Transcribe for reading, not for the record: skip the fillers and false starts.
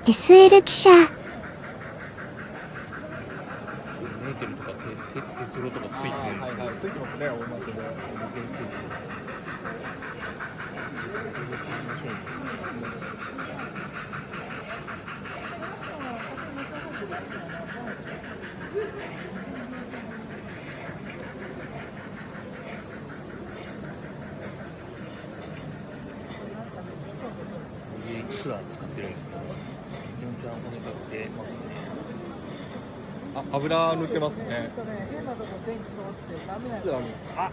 SL 記者。メーテルとか鉄路とかついてるんですよ。はいはい、ついてますね、同じで。本当についてる。面白いんですツアー使ってるんですけど、めちゃめちゃお金かけてますね。あ、油抜けますね。変なとこ電気通ってダメなんツアーに、あ、